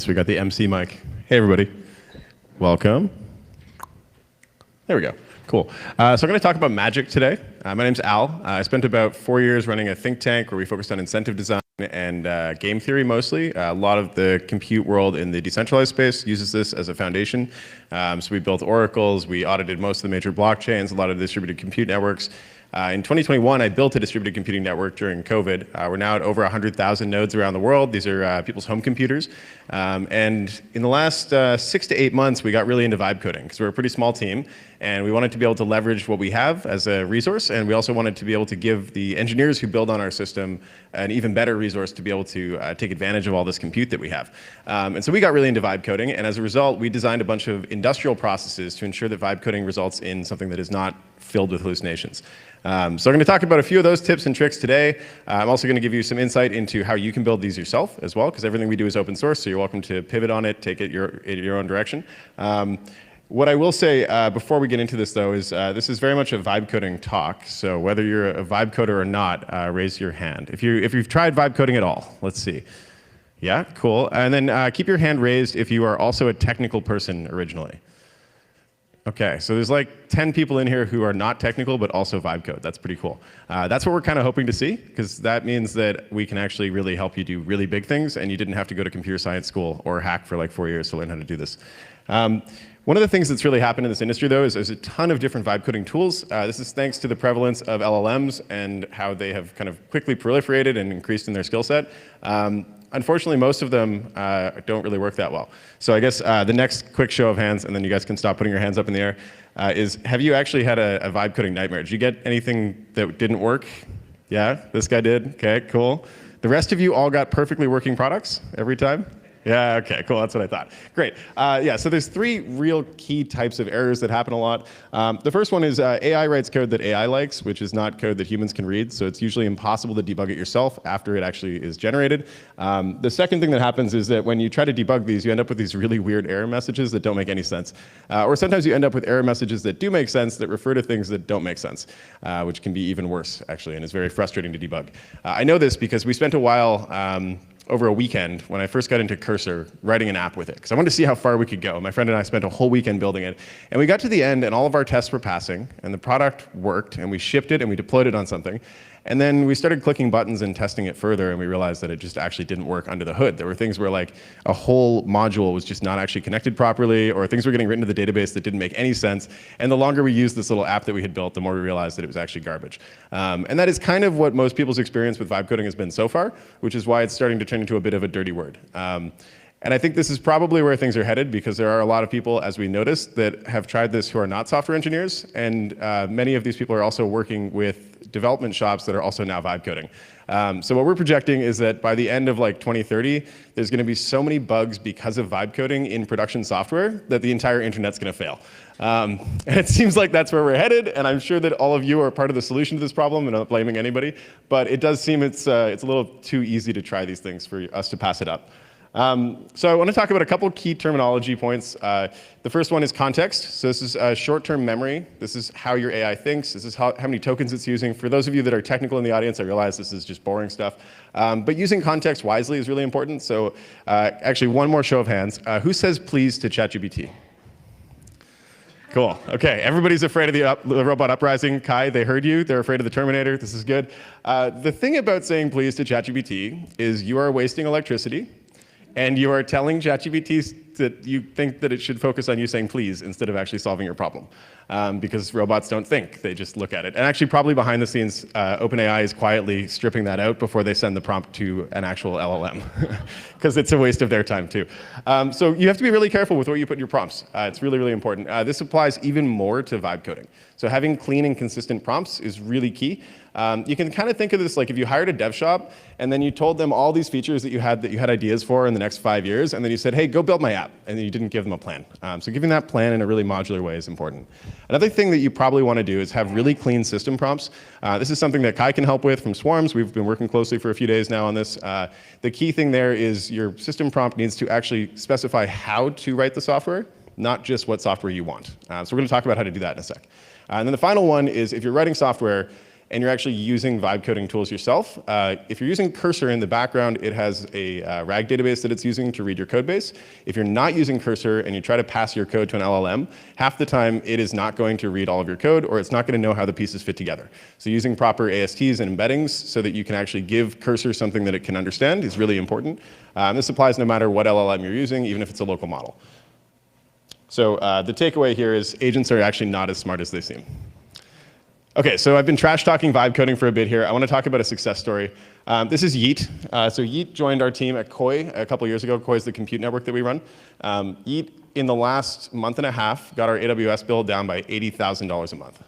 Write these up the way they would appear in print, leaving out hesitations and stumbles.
So we got the MC mic. Hey, everybody. Welcome. There we go. Cool. So I'm going to talk about magic today. My name's Al. I spent about 4 years running a think tank where we focused on incentive design and game theory mostly. A lot of the compute world in the decentralized space uses this as a foundation. So we built oracles. We audited most of the major blockchains, a lot of distributed compute networks. In 2021, I built a distributed computing network during COVID. We're now at over 100,000 nodes around the world. These are people's home computers. And in the last 6 to 8 months, we got really into vibe coding because we're a pretty small team. And we wanted to be able to leverage what we have as a resource. And we also wanted to be able to give the engineers who build on our system an even better resource to be able to take advantage of all this compute that we have. And so we got really into vibe coding. And as a result, we designed a bunch of industrial processes to ensure that vibe coding results in something that is not filled with hallucinations. So I'm going to talk about a few of those tips and tricks today. I'm also going to give you some insight into how you can build these yourself as well, because everything we do is open source, so you're welcome to pivot on it, take it your own direction. What I will say before we get into this, though, is this is very much a vibe coding talk. So whether you're a vibe coder or not, raise your hand. If you've tried vibe coding at all, let's see. Yeah, cool. And then keep your hand raised if you are also a technical person originally. Okay, so there's like 10 people in here who are not technical, but also vibe code. That's pretty cool. That's what we're kind of hoping to see, because that means that we can actually really help you do really big things, and you didn't have to go to computer science school or hack for like 4 years to learn how to do this. One of the things that's really happened in this industry, though, is there's a ton of different vibe coding tools. This is thanks to the prevalence of LLMs and how they have kind of quickly proliferated and increased in their skill set. Unfortunately, most of them don't really work that well. So I guess the next quick show of hands, and then you guys can stop putting your hands up in the air, is have you actually had a vibe coding nightmare? Did you get anything that didn't work? Yeah, this guy did. Okay, cool. The rest of you all got perfectly working products every time? Yeah, okay, cool, that's what I thought. Great. Yeah, so there's 3 real key types of errors that happen a lot. The first one is AI writes code that AI likes, which is not code that humans can read, so it's usually impossible to debug it yourself after it actually is generated. The second thing that happens is that when you try to debug these, you end up with these really weird error messages that don't make any sense. Or sometimes you end up with error messages that do make sense that refer to things that don't make sense, which can be even worse, actually, and is very frustrating to debug. I know this because we spent a while over a weekend when I first got into Cursor writing an app with it, because I wanted to see how far we could go. My friend and I spent a whole weekend building it, and we got to the end and all of our tests were passing, and the product worked, and we shipped it and we deployed it on something. And then we started clicking buttons and testing it further, and we realized that it just actually didn't work under the hood. There were things where like a whole module was just not actually connected properly, or things were getting written to the database that didn't make any sense. And the longer we used this little app that we had built, the more we realized that it was actually garbage. And that is kind of what most people's experience with vibe coding has been so far, which is why it's starting to turn into a bit of a dirty word. And I think this is probably where things are headed, because there are a lot of people, as we noticed, that have tried this who are not software engineers, and many of these people are also working with development shops that are also now vibe coding. So what we're projecting is that by the end of like 2030, there's going to be so many bugs because of vibe coding in production software that the entire internet's going to fail. And it seems like that's where we're headed, and I'm sure that all of you are part of the solution to this problem, and I'm not blaming anybody, but it does seem it's a little too easy to try these things for us to pass it up. So I want to talk about a couple key terminology points. The first one is context. So this is short-term memory. This is how your AI thinks. This is how many tokens it's using. For those of you that are technical in the audience, I realize this is just boring stuff. But using context wisely is really important. So actually, one more show of hands. Who says please to ChatGPT? Cool. Okay, everybody's afraid of the robot uprising. Kai, they heard you. They're afraid of the Terminator. This is good. The thing about saying please to ChatGPT is you are wasting electricity, and you are telling ChatGPT that you think that it should focus on you saying please instead of actually solving your problem. Because robots don't think, they just look at it. And actually, probably behind the scenes, OpenAI is quietly stripping that out before they send the prompt to an actual LLM, because it's a waste of their time too. So you have to be really careful with what you put in your prompts. It's really, really important. This applies even more to vibe coding. So having clean and consistent prompts is really key. You can kind of think of this like if you hired a dev shop and then you told them all these features that you had ideas for in the next 5 years, and then you said, hey, go build my app, and then you didn't give them a plan. So giving that plan in a really modular way is important. Another thing that you probably want to do is have really clean system prompts. This is something that Kai can help with from Swarms. We've been working closely for a few days now on this. The key thing there is your system prompt needs to actually specify how to write the software, not just what software you want. So we're going to talk about how to do that in a sec. And then the final one is if you're writing software, and you're actually using Vibe coding tools yourself. If you're using Cursor in the background, it has a RAG database that it's using to read your code base. If you're not using Cursor and you try to pass your code to an LLM, half the time it is not going to read all of your code, or it's not going to know how the pieces fit together. So using proper ASTs and embeddings so that you can actually give Cursor something that it can understand is really important. This applies no matter what LLM you're using, even if it's a local model. So the takeaway here is agents are actually not as smart as they seem. Okay, so I've been trash talking Vibe coding for a bit here. I want to talk about a success story. This is Yeet. So Yeet joined our team at Koi a couple years ago. Koi is the compute network that we run. Yeet, in the last month and a half, got our AWS bill down by $80,000 a month,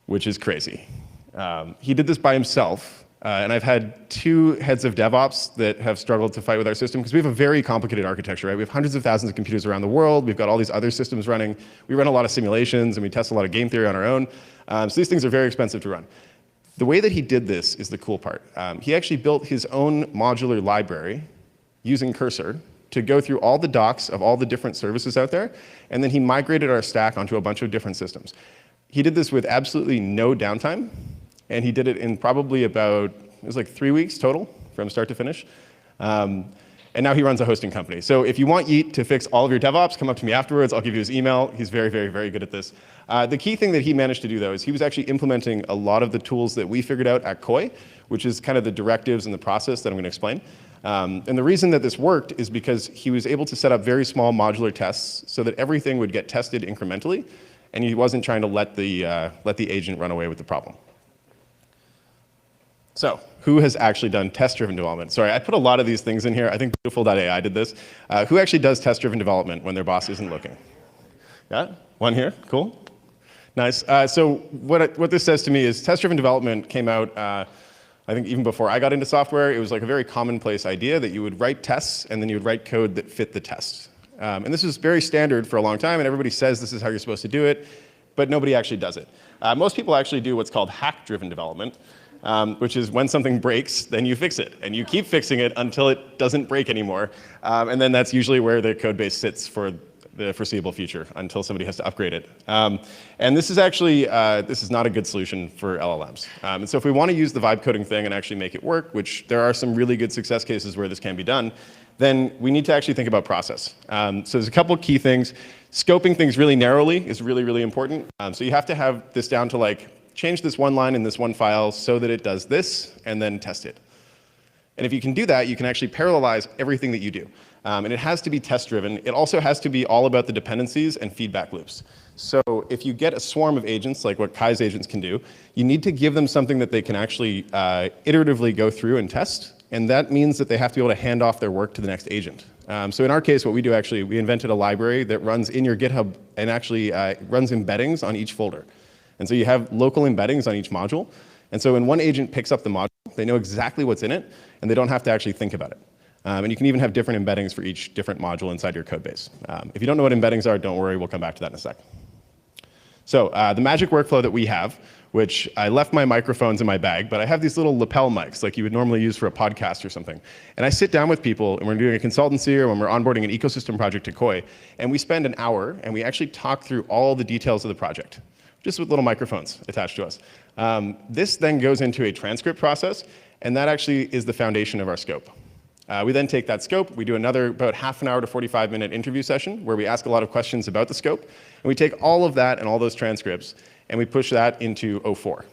which is crazy. He did this by himself. And I've had 2 heads of DevOps that have struggled to fight with our system because we have a very complicated architecture, right? We have hundreds of thousands of computers around the world. We've got all these other systems running. We run a lot of simulations, and we test a lot of game theory on our own. So these things are very expensive to run. The way that he did this is the cool part. He actually built his own modular library using Cursor to go through all the docs of all the different services out there, and then he migrated our stack onto a bunch of different systems. He did this with absolutely no downtime. And he did it in probably about, it was like 3 weeks total from start to finish. And now he runs a hosting company. So if you want Yeet to fix all of your DevOps, come up to me afterwards. I'll give you his email. He's very, very, very good at this. The key thing that he managed to do, though, is he was actually implementing a lot of the tools that we figured out at Koi, which is kind of the directives and the process that I'm going to explain. And the reason that this worked is because he was able to set up very small modular tests so that everything would get tested incrementally, and he wasn't trying to let the agent run away with the problem. So, who has actually done test-driven development? Sorry, I put a lot of these things in here. I think Beautiful.ai did this. Who actually does test-driven development when their boss isn't looking? Yeah, one here, cool. Nice. So what this says to me is test-driven development came out, I think even before I got into software. It was like a very commonplace idea that you would write tests and then you would write code that fit the test. And this was very standard for a long time, and everybody says this is how you're supposed to do it, but nobody actually does it. Most people actually do what's called hack-driven development. Which is when something breaks, then you fix it. And you keep fixing it until it doesn't break anymore. And then that's usually where the code base sits for the foreseeable future until somebody has to upgrade it. And this is actually, this is not a good solution for LLMs. And so if we want to use the vibe coding thing and actually make it work, which there are some really good success cases where this can be done, then we need to actually think about process. So there's a couple key things. Scoping things really narrowly is really, really important. So you have to have this down to like, change this one line in this one file so that it does this, and then test it. And if you can do that, you can actually parallelize everything that you do. And it has to be test-driven. It also has to be all about the dependencies and feedback loops. So if you get a swarm of agents, like what Kai's agents can do, you need to give them something that they can actually iteratively go through and test. And that means that they have to be able to hand off their work to the next agent. So in our case, what we do actually, we invented a library that runs in your GitHub and actually runs embeddings on each folder. And so you have local embeddings on each module. And so when one agent picks up the module, they know exactly what's in it, and they don't have to actually think about it. And you can even have different embeddings for each different module inside your code base. If you don't know what embeddings are, don't worry, we'll come back to that in a sec. So the magic workflow that we have, which I left my microphones in my bag, but I have these little lapel mics like you would normally use for a podcast or something. And I sit down with people, and we're doing a consultancy or when we're onboarding an ecosystem project to Koi, and we spend an hour, and we actually talk through all the details of the project, just with little microphones attached to us. This then goes into a transcript process, and that actually is the foundation of our scope. We then take that scope, we do another about half an hour to 45-minute interview session where we ask a lot of questions about the scope, and we take all of that and all those transcripts, and we push that into O4.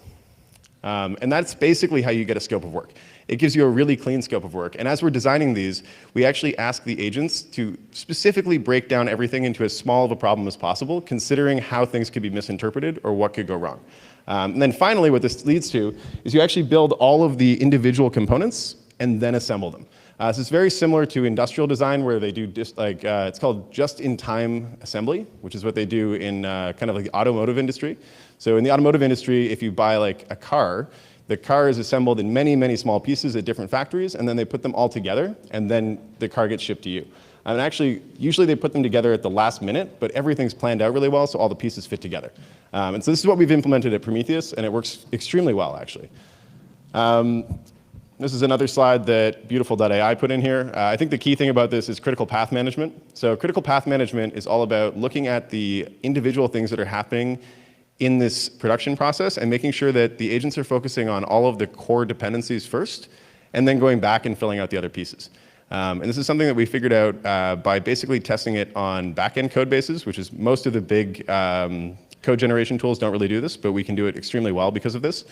And that's basically how you get a scope of work. It gives you a really clean scope of work. And as we're designing these, we actually ask the agents to specifically break down everything into as small of a problem as possible, considering how things could be misinterpreted or what could go wrong. And then finally, what this leads to is you actually build all of the individual components and then assemble them. So it's very similar to industrial design where they do it's called just-in-time assembly, which is what they do in kind of like the automotive industry. So in the automotive industry, if you buy like a car, the car is assembled in many, many small pieces at different factories, and then they put them all together, and then the car gets shipped to you. And actually, usually they put them together at the last minute, but everything's planned out really well, so all the pieces fit together. And so this is what we've implemented at Prometheus, and it works extremely well, actually. This is another slide that Beautiful.ai put in here. I think the key thing about this is critical path management. So critical path management is all about looking at the individual things that are happening in this production process and making sure that the agents are focusing on all of the core dependencies first, and then going back and filling out the other pieces. And this is something that we figured out by basically testing it on back-end code bases, which is most of the big code generation tools don't really do this, but we can do it extremely well because of this.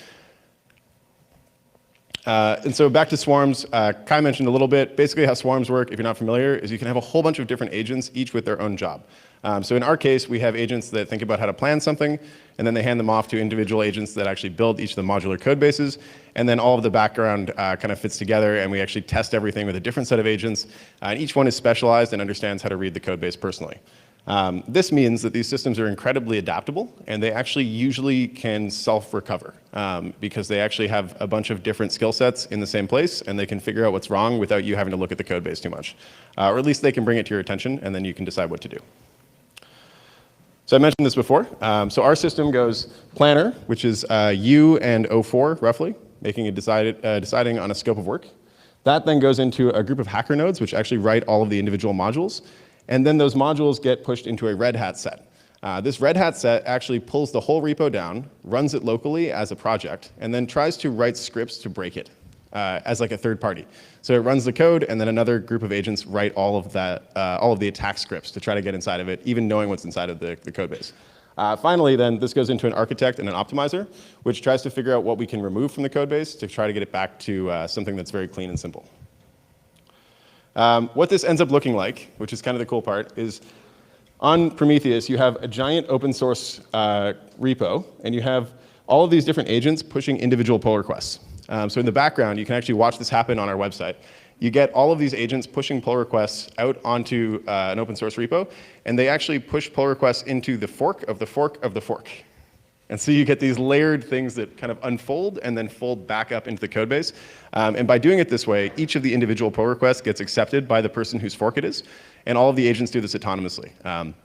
And so back to swarms, Kai mentioned a little bit. Basically how swarms work, if you're not familiar, is you can have a whole bunch of different agents, each with their own job. So in our case, we have agents that think about how to plan something, and then they hand them off to individual agents that actually build each of the modular code bases, and then all of the background kind of fits together, and we actually test everything with a different set of agents, and each one is specialized and understands how to read the code base personally. This means that these systems are incredibly adaptable, and they actually usually can self-recover because they actually have a bunch of different skill sets in the same place, and they can figure out what's wrong without you having to look at the code base too much. Or at least they can bring it to your attention, and then you can decide what to do. So I mentioned this before. So our system goes planner, which is U and O4 roughly, making deciding on a scope of work. That then goes into a group of hacker nodes, which actually write all of the individual modules. And then those modules get pushed into a Red Hat set. This Red Hat set actually pulls the whole repo down, runs it locally as a project, and then tries to write scripts to break it as like a third party. So it runs the code, and then another group of agents write all of the attack scripts to try to get inside of it, even knowing what's inside of the code base. Finally, then, this goes into an architect and an optimizer, which tries to figure out what we can remove from the code base to try to get it back to something that's very clean and simple. What this ends up looking like, which is kind of the cool part, is on Prometheus, you have a giant open source repo, and you have all of these different agents pushing individual pull requests. So in the background, you can actually watch this happen on our website. You get all of these agents pushing pull requests out onto an open source repo, and they actually push pull requests into the fork of the fork of the fork. And so you get these layered things that kind of unfold and then fold back up into the code base. And by doing it this way, each of the individual pull requests gets accepted by the person whose fork it is. And all of the agents do this autonomously,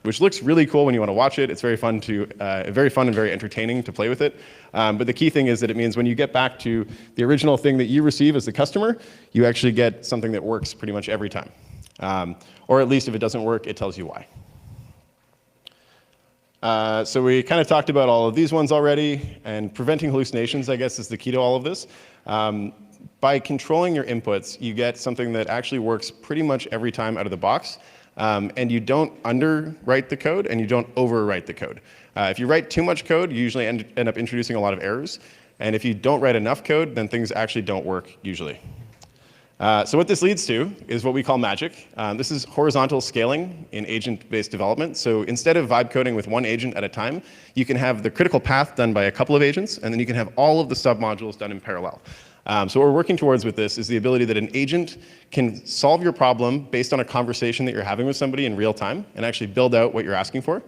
which looks really cool when you want to watch it. It's very fun and very entertaining to play with it. But the key thing is that it means when you get back to the original thing that you receive as the customer, you actually get something that works pretty much every time. Or at least if it doesn't work, it tells you why. So we kind of talked about all of these ones already, and preventing hallucinations, I guess, is the key to all of this. By controlling your inputs, you get something that actually works pretty much every time out of the box, and you don't underwrite the code, and you don't overwrite the code. If you write too much code, you usually end up introducing a lot of errors, and if you don't write enough code, then things actually don't work usually. So what this leads to is what we call magic. This is horizontal scaling in agent-based development. So instead of vibe coding with one agent at a time, you can have the critical path done by a couple of agents, and then you can have all of the submodules done in parallel. So what we're working towards with this is the ability that an agent can solve your problem based on a conversation that you're having with somebody in real time and actually build out what you're asking for.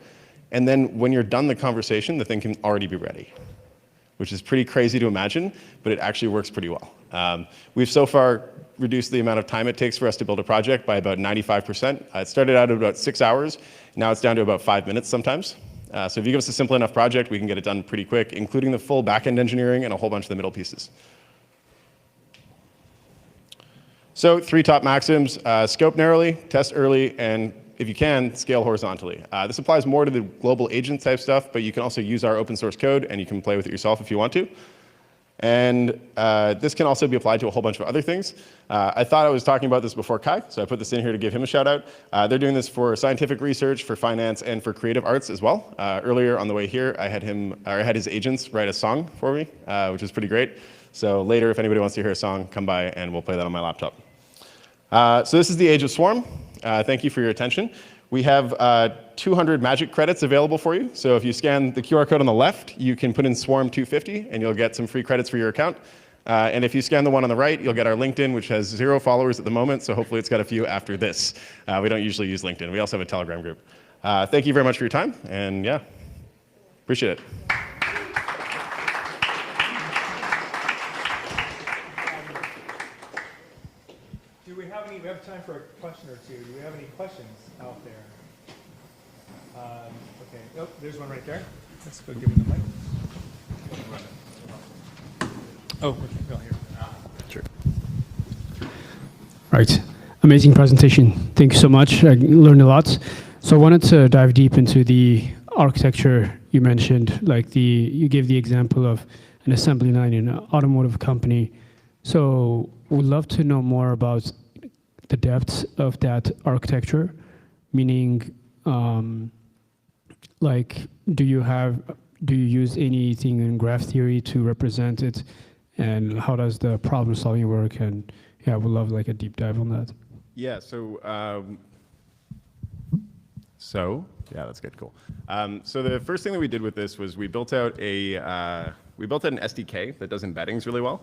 And then when you're done the conversation, the thing can already be ready, which is pretty crazy to imagine, but it actually works pretty well. We've so far reduced the amount of time it takes for us to build a project by about 95%. It started out at about 6 hours. Now it's down to about 5 minutes sometimes. So if you give us a simple enough project, we can get it done pretty quick, including the full back-end engineering and a whole bunch of the middle pieces. So 3 top maxims: scope narrowly, test early, and if you can, scale horizontally. This applies more to the global agent type stuff, but you can also use our open source code, and you can play with it yourself if you want to. And this can also be applied to a whole bunch of other things. I thought I was talking about this before Kai, so I put this in here to give him a shout out. They're doing this for scientific research, for finance, and for creative arts as well. Earlier on the way here, I had his agents write a song for me, which is pretty great. So later, if anybody wants to hear a song, come by and we'll play that on my laptop. So this is the age of Swarm. Thank you for your attention. We have 200 magic credits available for you. So if you scan the QR code on the left, you can put in Swarm 250 and you'll get some free credits for your account. And if you scan the one on the right, you'll get our LinkedIn, which has 0 followers at the moment. So hopefully it's got a few after this. We don't usually use LinkedIn. We also have a Telegram group. Thank you very much for your time. And yeah, appreciate it. We have time for a question or two. Do we have any questions out there? Okay. Oh, there's one right there. Let's go give him the mic. Oh, okay. Go here. Sure. All right. Amazing presentation. Thank you so much. I learned a lot. So I wanted to dive deep into the architecture you mentioned, like you gave the example of an assembly line in an automotive company. So we'd love to know more about the depths of that architecture, meaning, like, do you use anything in graph theory to represent it, and how does the problem solving work? And yeah, we'd love like a deep dive on that. Yeah, yeah, that's good, cool. So the first thing that we did with this was we built out an SDK that does embeddings really well.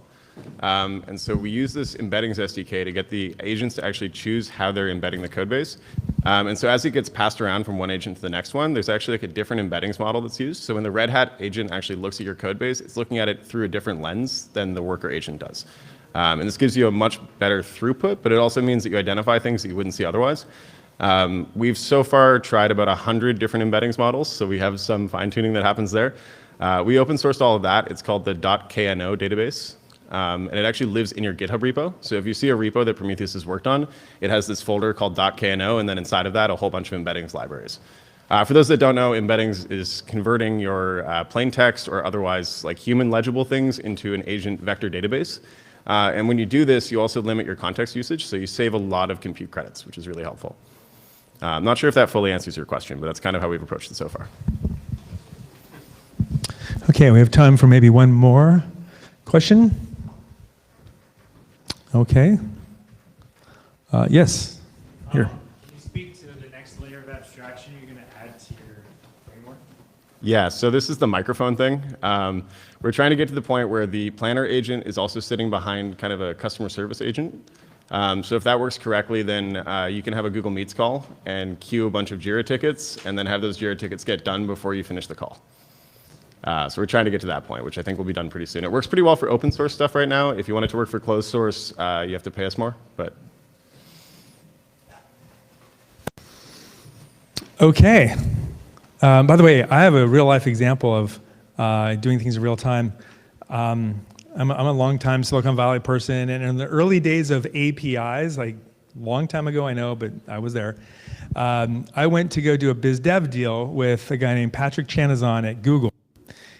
And so we use this embeddings SDK to get the agents to actually choose how they're embedding the code base. And so as it gets passed around from one agent to the next one, there's actually like a different embeddings model that's used. So when the Red Hat agent actually looks at your code base, it's looking at it through a different lens than the worker agent does. And this gives you a much better throughput, but it also means that you identify things that you wouldn't see otherwise. We've so far tried about 100 different embeddings models, so we have some fine-tuning that happens there. We open sourced all of that. It's called the .kno database, and it actually lives in your GitHub repo. So if you see a repo that Prometheus has worked on, it has this folder called .kno, and then inside of that, a whole bunch of embeddings libraries. For those that don't know, embeddings is converting your plain text or otherwise like human legible things into an agent vector database. And when you do this, you also limit your context usage, so you save a lot of compute credits, which is really helpful. I'm not sure if that fully answers your question, but that's kind of how we've approached it so far. Okay, we have time for maybe one more question. Okay. Yes, here. Can you speak to the next layer of abstraction you're going to add to your framework? Yeah, so this is the microphone thing. We're trying to get to the point where the planner agent is also sitting behind kind of a customer service agent. So if that works correctly, then you can have a Google Meets call and queue a bunch of Jira tickets and then have those Jira tickets get done before you finish the call. So we're trying to get to that point, which I think will be done pretty soon. It works pretty well for open source stuff right now. If you want it to work for closed source, you have to pay us more, but. Okay. By the way, I have a real life example of doing things in real time. I'm a long-time Silicon Valley person, and in the early days of APIs, like long time ago, I know, but I was there. I went to go do a biz dev deal with a guy named Patrick Chanazon at Google.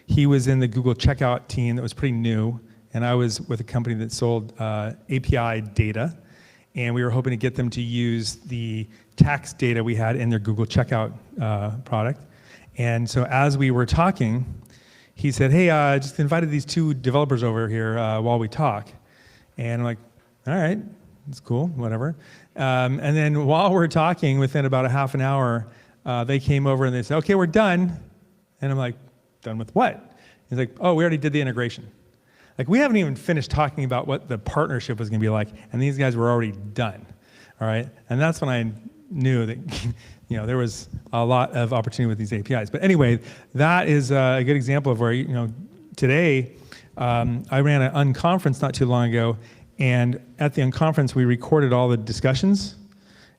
He was in the Google checkout team that was pretty new, and I was with a company that sold API data, and we were hoping to get them to use the tax data we had in their Google checkout product. And so as we were talking, he said, hey, I just invited these two developers over here while we talk. And I'm like, all right, that's cool, whatever. And then while we're talking, within about a half an hour, they came over and they said, okay, we're done. And I'm like, done with what? He's like, oh, we already did the integration. Like, we haven't even finished talking about what the partnership was gonna be like, and these guys were already done, all right? And that's when I knew that there was a lot of opportunity with these APIs. But anyway, that is a good example of where, today, I ran an unconference not too long ago, and at the unconference, we recorded all the discussions,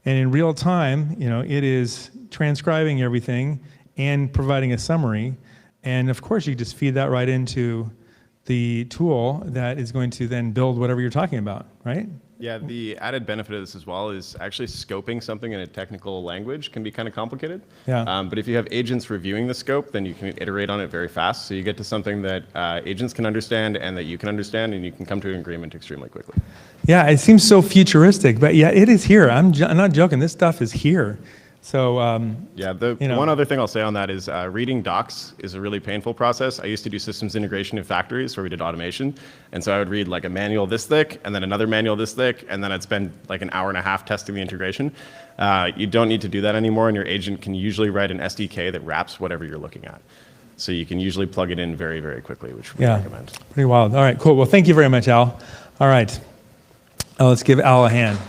and in real time, it is transcribing everything and providing a summary. And of course, you just feed that right into the tool that is going to then build whatever you're talking about, right? Yeah, the added benefit of this as well is actually scoping something in a technical language can be kind of complicated. Yeah. But if you have agents reviewing the scope, then you can iterate on it very fast. So you get to something that agents can understand and that you can understand, and you can come to an agreement extremely quickly. Yeah, it seems so futuristic, but yeah, it is here. I'm not joking. This stuff is here. So yeah, one other thing I'll say on that is reading docs is a really painful process. I used to do systems integration in factories where we did automation, and so I would read like a manual this thick, and then another manual this thick, and then I'd spend like an hour and a half testing the integration. You don't need to do that anymore, and your agent can usually write an SDK that wraps whatever you're looking at. So you can usually plug it in very, very quickly, which we recommend. Pretty wild. All right, cool. Well, thank you very much, Al. All right, let's give Al a hand.